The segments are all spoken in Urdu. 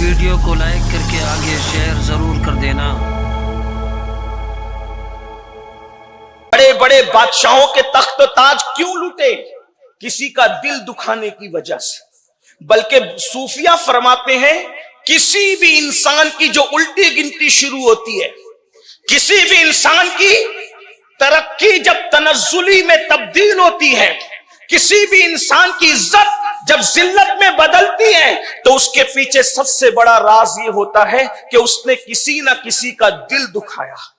ویڈیو کو لائک کر کے آگے شیئر ضرور کر دینا۔ بڑے بڑے بادشاہوں کے تخت و تاج کیوں لوٹے؟ کسی کا دل دکھانے کی وجہ سے۔ بلکہ صوفیہ فرماتے ہیں کسی بھی انسان کی جو الٹی گنتی شروع ہوتی ہے، کسی بھی انسان کی ترقی جب تنزلی میں تبدیل ہوتی ہے، کسی بھی انسان کی عزت جب ذلت میں بدلتی ہے، تو اس کے پیچھے سب سے بڑا راز یہ ہوتا ہے کہ اس نے کسی نہ کسی کا دل دکھایا۔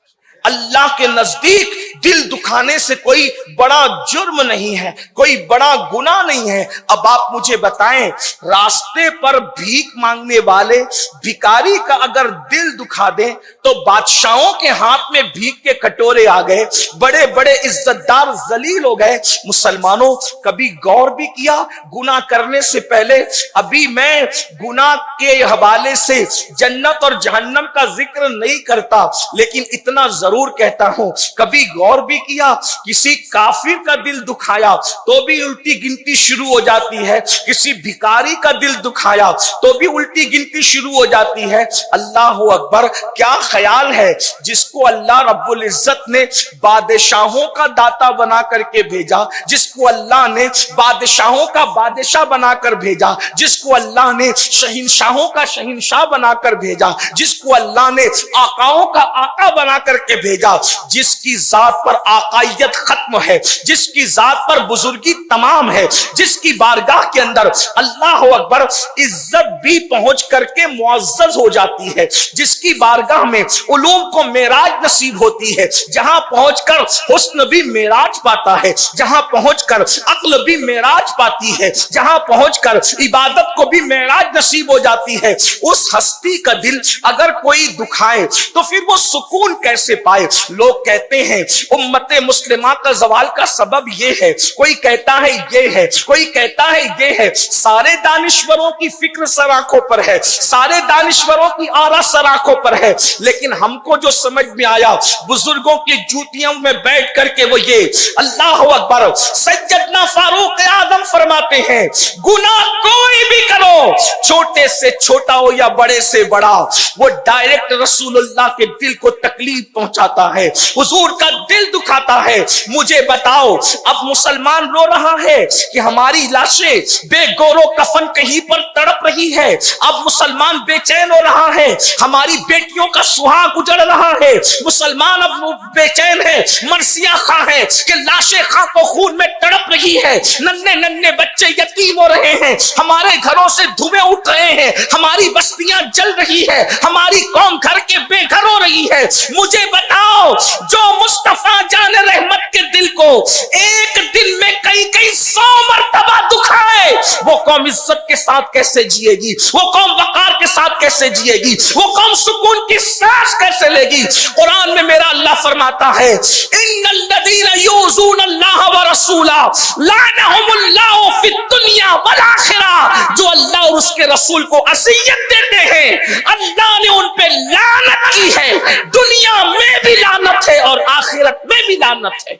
اللہ کے نزدیک دل دکھانے سے کوئی بڑا جرم نہیں ہے، کوئی بڑا گناہ نہیں ہے۔ اب آپ مجھے بتائیں، راستے پر بھیک مانگنے والے بھکاری کا اگر دل دکھا دیں تو بادشاہوں کے ہاتھ میں بھیک کے کٹورے آ گئے، بڑے بڑے عزت دار ذلیل ہو گئے۔ مسلمانوں، کبھی غور بھی کیا گناہ کرنے سے پہلے؟ ابھی میں گناہ کے حوالے سے جنت اور جہنم کا ذکر نہیں کرتا، لیکن اتنا ضرور کہتا ہوں، کبھی غور بھی کیا کسی کافر کا دل دکھایا تو بھی الٹی گنتی شروع ہو جاتی ہے، کسی بھکاری کا دل دکھایا تو بھی الٹی گنتی شروع ہو جاتی ہے۔ اللہ اکبر! کیا خیال ہے جس کو اللہ رب العزت نے بادشاہوں کا داتا بنا کر کے بھیجا، جس کو اللہ نے بادشاہوں کا بادشاہ بنا کر بھیجا، جس کو اللہ نے شہنشاہوں کا شہنشاہ بنا کر بھیجا، جس کو اللہ نے آقاؤں کا آقا بنا کر کے بھیجا، جس کی ذات پر آقائیت ختم ہے، جس کی ذات پر بزرگی تمام ہے، جس کی بارگاہ کے اندر اللہ اکبر عزت بھی پہنچ کر کے معزز ہو جاتی ہے، جس کی بارگاہ میں علوم کو معراج نصیب ہوتی ہے، جہاں پہنچ کر حسن بھی معراج پاتا ہے، جہاں پہنچ کر عقل بھی معراج پاتی ہے، جہاں پہنچ کر عبادت کو بھی معراج نصیب ہو جاتی ہے، اس ہستی کا دل اگر کوئی دکھائے تو پھر وہ سکون کیسے پائے؟ لوگ کہتے ہیں امت مسلمہ کا زوال کا سبب یہ ہے، کوئی کہتا ہے یہ ہے، کوئی کہتا ہے یہ ہے۔ سارے دانشوروں کی فکر سر آنکھوں پر ہے، سارے دانشوروں کی آرا سر آنکھوں پر ہے، لیکن ہم کو جو سمجھ میں آیا بزرگوں کی جوتیوں میں بیٹھ کر کے وہ یہ۔ اللہ اکبر! سیدنا فاروق اعظم فرماتے ہیں گناہ کوئی بھی کرو، چھوٹے سے چھوٹا ہو یا بڑے سے بڑا، وہ ڈائریکٹ رسول اللہ کے دل کو تکلیف پہنچاتا ہے، حضور کا دل دکھاتا ہے۔ مجھے بتاؤ، اب مسلمان رو رہا ہے کہ ہماری لاشیں بے گور و کفن کہیں پر تڑپ رہی ہے، اب مسلمان بے چین ہو رہا ہے، ہماری بیٹیوں کا سہاگ اجڑ رہا ہے، مسلمان اب بے چین ہے، مرثیہ خواہ ہے کہ لاشیں خاک و خون میں تڑپ رہی ہے، ننھے ننھے بچے یتیم ہو رہے ہیں، ہمارے گھروں سے دھویں اٹھ رہے ہیں، ہماری بستیاں جل رہی ہے، ہماری قوم گھر کے بے گھر ہو رہی ہے۔ مجھے بتاؤ، جو مصطفیٰ جان رحمت کے دل کو ایک دن میں کئی 100 مرتبہ دکھائے، وہ قوم عزت کے ساتھ کیسے جیے گی؟ وہ قوم وقار کے ساتھ کیسے جیے گی؟ وہ قوم سکون کی سانس کیسے لے گی؟ قرآن میں میرا اللہ فرماتا ہے ان الذین یؤذون اللہ ورسولہ لعنہم اللہ فی الدنیا والآخرہ، جو اللہ اور اس کے رسول کو اذیت دیتے ہیں اللہ نے ان پہ لعنت کی ہے، دنیا میں بھی لعنت ہے اور آخرت میں بھی لعنت ہے۔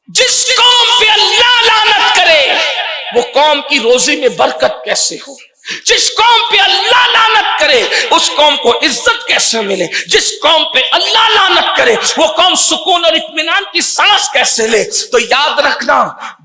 جس قوم پہ اللہ لعنت کرے وہ قوم کی روزی میں برکت کیسے ہو؟ جس قوم پہ اللہ لعنت کرے اس قوم کو عزت کیسے ملے؟ جس قوم پہ اللہ لعنت کرے وہ قوم سکون اور اطمینان کی سانس کیسے لے؟ تو یاد رکھنا،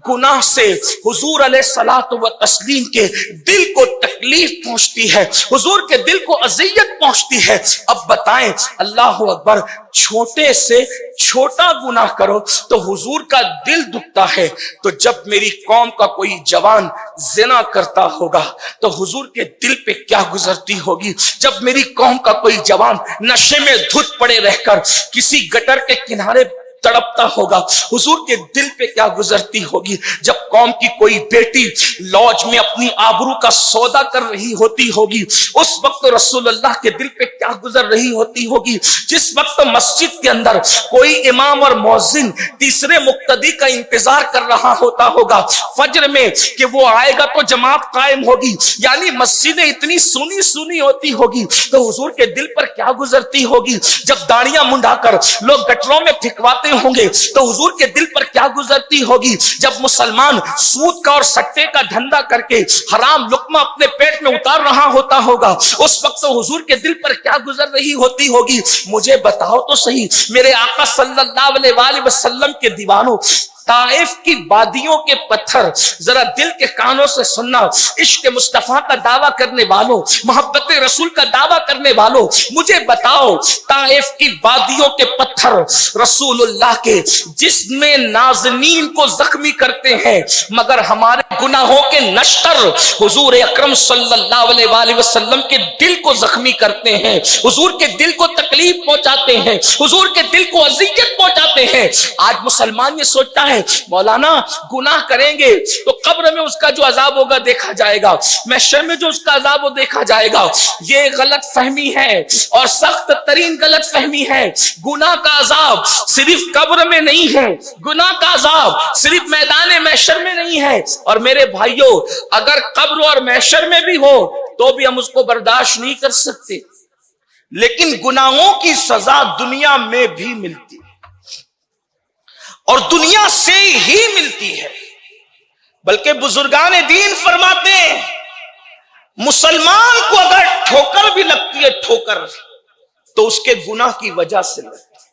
گناہ سے حضور علیہ الصلوۃ والتسلیم کے دل کو تکلیف پہنچتی ہے، حضور کے دل کو اذیت پہنچتی ہے۔ اب بتائیں، اللہ اکبر، چھوٹے سے چھوٹا گناہ کرو تو حضور کا دل دکھتا ہے، تو جب میری قوم کا کوئی جوان زنا کرتا ہوگا تو حضور کے دل پہ کیا گزرتی ہوگی؟ جب میری قوم کا کوئی جوان نشے میں دھت پڑے رہ کر کسی گٹر کے کنارے تڑپتا ہوگا حضور کے دل پہ کیا گزرتی ہوگی؟ جب قوم کی کوئی بیٹی لوج میں اپنی آبرو کا سودا کر رہی ہوتی ہوگی اس وقت رسول اللہ کے دل پہ کیا گزر رہی ہوتی ہوگی؟ جس وقت مسجد کے اندر کوئی امام اور مؤذن تیسرے مقتدی کا انتظار کر رہا ہوتا ہوگا فجر میں کہ وہ آئے گا تو جماعت قائم ہوگی، یعنی مسجدیں اتنی سونی سونی ہوتی ہوگی، تو حضور کے دل پر کیا گزرتی ہوگی؟ جب داڑیاں منڈا کر لوگ گٹروں میں پھینکواتے ہوں گے تو حضور کے دل پر کیا گزرتی ہوگی جب مسلمان سود کا اور سٹے کا دھندا کر کے حرام لقمہ اپنے پیٹ میں اتار رہا ہوتا ہوگا، اس وقت تو حضور کے دل پر کیا گزر رہی ہوتی ہوگی؟ مجھے بتاؤ تو صحیح میرے آقا صلی اللہ علیہ وآلہ وسلم کے دیوانوں، طائف کی وادیوں کے پتھر، ذرا دل کے کانوں سے سننا، عشق مصطفیٰ کا دعویٰ کرنے والوں، محبت رسول کا دعویٰ کرنے والوں، مجھے بتاؤ طائف کی وادیوں کے پتھر رسول اللہ کے جسم نازنین کو زخمی کرتے ہیں، مگر ہمارے گناہوں کے نشتر حضور اکرم صلی اللہ علیہ وآلہ وسلم کے دل کو زخمی کرتے ہیں، حضور کے دل کو تکلیف پہنچاتے ہیں، حضور کے دل کو اذیت پہنچاتے ہیں۔ آج مسلمان یہ سوچتا ہے مولانا گناہ کریں گے تو قبر میں اس کا جو عذاب ہوگا دیکھا جائے گا، محشر میں جو اس کا عذاب وہ دیکھا جائے گا۔ یہ غلط فہمی ہے اور سخت ترین غلط فہمی ہے۔ گناہ کا عذاب صرف قبر میں نہیں ہے، گناہ کا عذاب صرف میدان محشر میں نہیں ہے۔ اور میرے بھائیوں، اگر قبر اور محشر میں بھی ہو تو بھی ہم اس کو برداشت نہیں کر سکتے، لیکن گناہوں کی سزا دنیا میں بھی ملتی ہے اور دنیا سے ہی ملتی ہے۔ بلکہ بزرگان دین فرماتے ہیں مسلمان کو اگر ٹھوکر بھی لگتی ہے، ٹھوکر تو اس کے گناہ کی وجہ سے لگتی ہے۔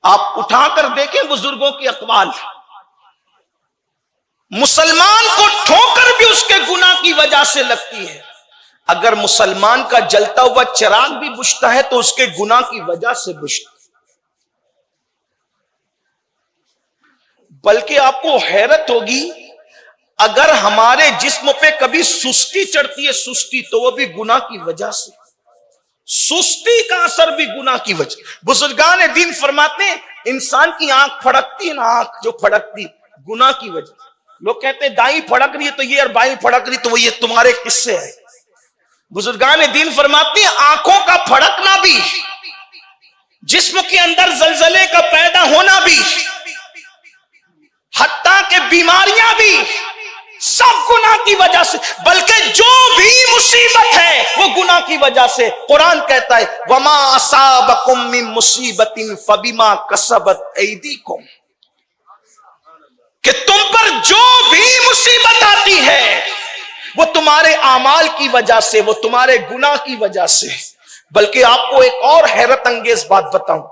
آپ اٹھا کر دیکھیں بزرگوں کی اقوال، مسلمان کو ٹھوکر بھی اس کے گناہ کی وجہ سے لگتی ہے۔ اگر مسلمان کا جلتا ہوا چراغ بھی بجھتا ہے تو اس کے گناہ کی وجہ سے بجھتا ہے۔ بلکہ آپ کو حیرت ہوگی اگر ہمارے جسم پہ کبھی سستی چڑھتی ہے، سستی، تو وہ بھی گناہ کی وجہ سے، سستی کا اثر بھی گناہ کی وجہ۔ بزرگان دین فرماتے ہیں انسان کی آنکھ پھڑکتی ہے نا، آنکھ جو پھڑکتی گناہ کی وجہ۔ لوگ کہتے ہیں دائیں پھڑک رہی ہے تو یہ، اور بائیں پھڑک رہی تو وہ، یہ تمہارے قصے ہے۔ بزرگان دین فرماتے ہیں آنکھوں کا پھڑکنا بھی، جسم کے اندر زلزلے کا پیدا ہونا بھی، حتیٰ کہ بیماریاں بھی، سب گناہ کی وجہ سے۔ بلکہ جو بھی مصیبت ہے وہ گناہ کی وجہ سے۔ قرآن کہتا ہے وَمَا أَصَابَكُم مِّن مُّصِيبَةٍ فَبِمَا كَسَبَتْ أَيْدِيكُمْ، کہ تم پر جو بھی مصیبت آتی ہے وہ تمہارے اعمال کی وجہ سے، وہ تمہارے گناہ کی وجہ سے۔ بلکہ آپ کو ایک اور حیرت انگیز بات بتاؤں،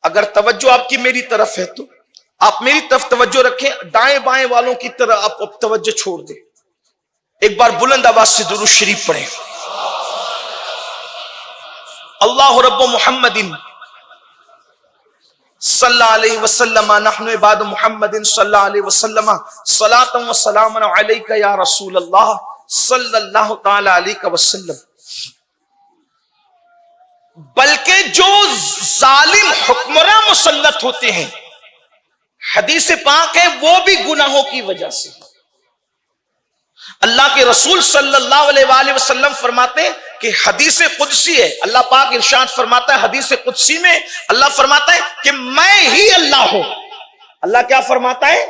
اگر توجہ آپ کی میری طرف ہے تو آپ میری طرف توجہ رکھیں، دائیں بائیں والوں کی طرح آپ توجہ چھوڑ دیں۔ ایک بار بلند آواز سے درود شریف پڑھیں۔ اللہ رب محمد صلی اللہ علیہ وسلم نحن عباد محمد صلی اللہ علیہ وسلم صلاۃ و سلام علیک یا رسول اللہ صلی اللہ تعالی علیہ وسلم۔ بلکہ جو ظالم حکمراں مسلط ہوتے ہیں، حدیث پاک ہے، وہ بھی گناہوں کی وجہ سے۔ اللہ کے رسول صلی اللہ علیہ وآلہ وسلم فرماتے ہیں کہ حدیث قدسی ہے، اللہ پاک ارشاد فرماتا ہے حدیث قدسی میں، اللہ فرماتا ہے کہ میں ہی اللہ ہوں۔ اللہ کیا فرماتا ہے؟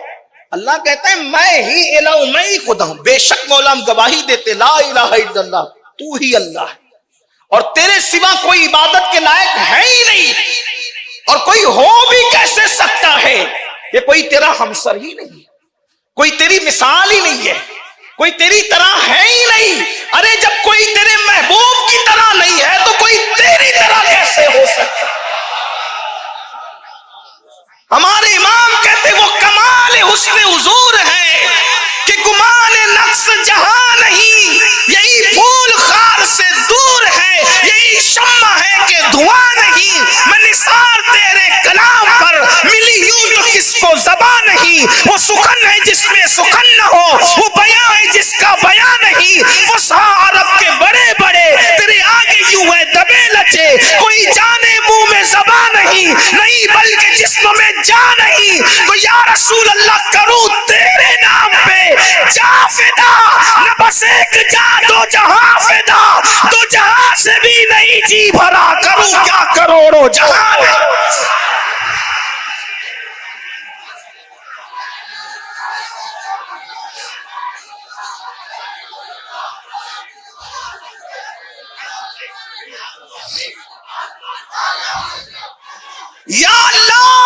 اللہ کہتا ہے میں ہی الہ ہوں، میں ہی خدا ہوں۔ بے شک مولا ہم گواہی دیتے لا الہ الا اللہ، تو ہی اللہ ہے اور تیرے سوا کوئی عبادت کے لائق ہے ہی نہیں، اور کوئی ہو بھی کیسے سکتا ہے؟ یہ کوئی تیرا ہمسر ہی نہیں، کوئی تیری مثال ہی نہیں ہے، کوئی تیری طرح ہے ہی نہیں۔ ارے جب کوئی تیرے محبوب کی طرح نہیں ہے تو کوئی تیری طرح کیسے ہو سکتا؟ ہمارے امام کہتے وہ کمال حسن حضور ہے کہ گمان نقص جہاں نہیں، یہی پھول خار سے دور ہے، یہی شمع ہے کہ دھواں نہیں۔ میں نثار تیرے کلام پر ملی یوں تو کس کو زبان نہیں، وہ سخن ہے جس میں سخن نہ ہو، وہ بیاں ہے جس کا بیاں نہیں۔ وہ عرب کے بڑے بڑے تیرے آگے یوں ہے دبے لچے، کوئی جانے منہ میں زبان نہیں، نہیں بلکہ جسم میں جان نہیں۔ تو یا رسول اللہ کروں تیرے نام پہ جا فدا، نہ بس ایک جا دو جہاں فدا، دو جہاں سے بھی نہیں جی بھرا، کروں کیا کروڑوں جہاں ہے۔ یا اللہ